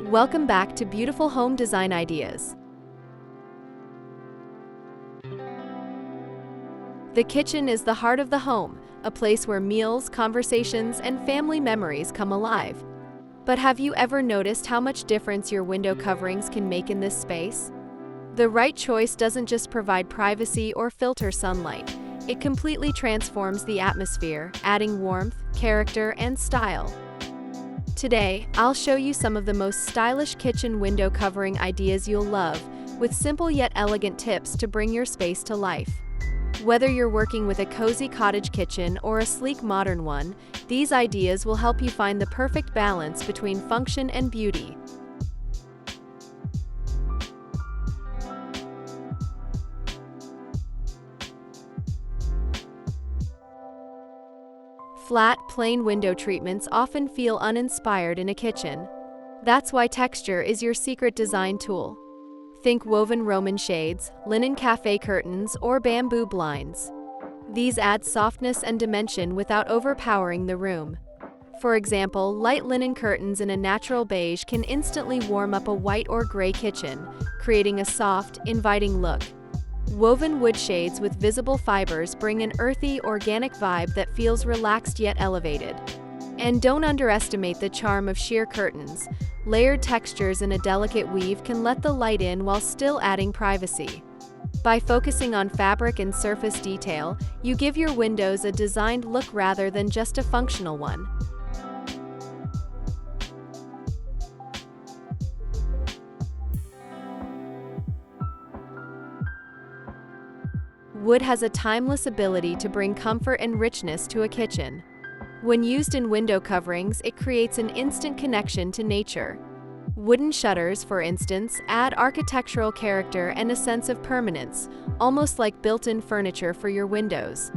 Welcome back to Beautiful Home Design Ideas. The kitchen is the heart of the home, a place where meals, conversations, and family memories come alive. But have you ever noticed how much difference your window coverings can make in this space? The right choice doesn't just provide privacy or filter sunlight. It completely transforms the atmosphere, adding warmth, character, and style. Today, I'll show you some of the most stylish kitchen window covering ideas you'll love, with simple yet elegant tips to bring your space to life. Whether you're working with a cozy cottage kitchen or a sleek modern one, these ideas will help you find the perfect balance between function and beauty. Flat, plain window treatments often feel uninspired in a kitchen. That's why texture is your secret design tool. Think woven Roman shades, linen café curtains, or bamboo blinds. These add softness and dimension without overpowering the room. For example, light linen curtains in a natural beige can instantly warm up a white or gray kitchen, creating a soft, inviting look. Woven wood shades with visible fibers bring an earthy, organic vibe that feels relaxed yet elevated. And don't underestimate the charm of sheer curtains. Layered textures in a delicate weave can let the light in while still adding privacy. By focusing on fabric and surface detail, you give your windows a designed look rather than just a functional one. Wood has a timeless ability to bring comfort and richness to a kitchen. When used in window coverings, it creates an instant connection to nature. Wooden shutters, for instance, add architectural character and a sense of permanence, almost like built-in furniture for your windows.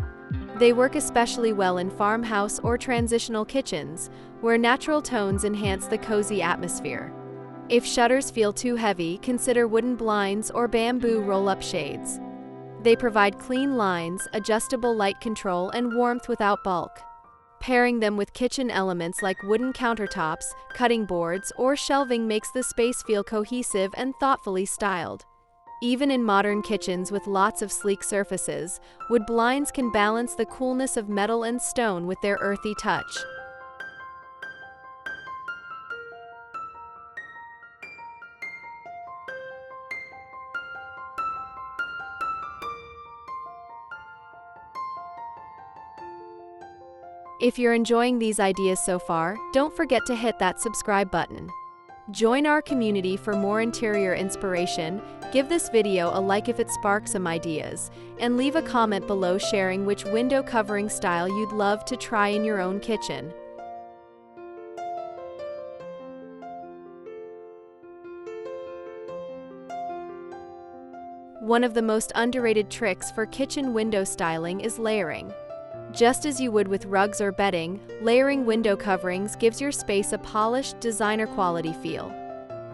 They work especially well in farmhouse or transitional kitchens, where natural tones enhance the cozy atmosphere. If shutters feel too heavy, consider wooden blinds or bamboo roll-up shades. They provide clean lines, adjustable light control, and warmth without bulk. Pairing them with kitchen elements like wooden countertops, cutting boards, or shelving makes the space feel cohesive and thoughtfully styled. Even in modern kitchens with lots of sleek surfaces, wood blinds can balance the coolness of metal and stone with their earthy touch. If you're enjoying these ideas so far, don't forget to hit that subscribe button. Join our community for more interior inspiration, give this video a like if it sparks some ideas, and leave a comment below sharing which window covering style you'd love to try in your own kitchen. One of the most underrated tricks for kitchen window styling is layering. Just as you would with rugs or bedding, layering window coverings gives your space a polished, designer-quality feel.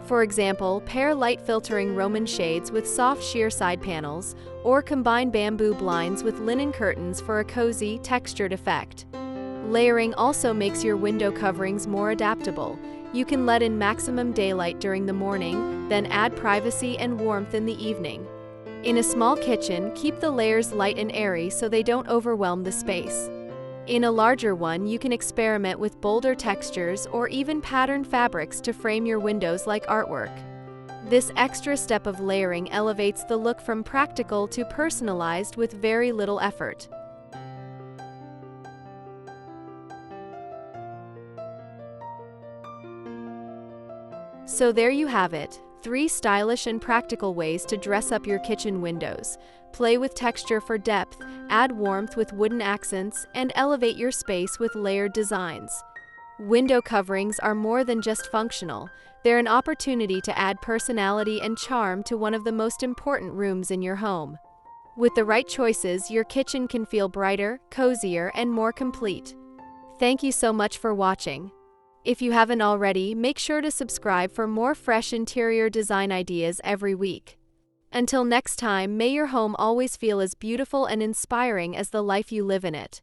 For example, pair light filtering Roman shades with soft sheer side panels, or combine bamboo blinds with linen curtains for a cozy, textured effect. Layering also makes your window coverings more adaptable. You can let in maximum daylight during the morning, then add privacy and warmth in the evening. In a small kitchen, keep the layers light and airy so they don't overwhelm the space. In a larger one, you can experiment with bolder textures or even patterned fabrics to frame your windows like artwork. This extra step of layering elevates the look from practical to personalized with very little effort. So there you have it. 3 stylish and practical ways to dress up your kitchen windows. Play with texture for depth, add warmth with wooden accents, and elevate your space with layered designs. Window coverings are more than just functional. They're an opportunity to add personality and charm to one of the most important rooms in your home. With the right choices, your kitchen can feel brighter, cozier, and more complete. Thank you so much for watching. If you haven't already, make sure to subscribe for more fresh interior design ideas every week. Until next time, may your home always feel as beautiful and inspiring as the life you live in it.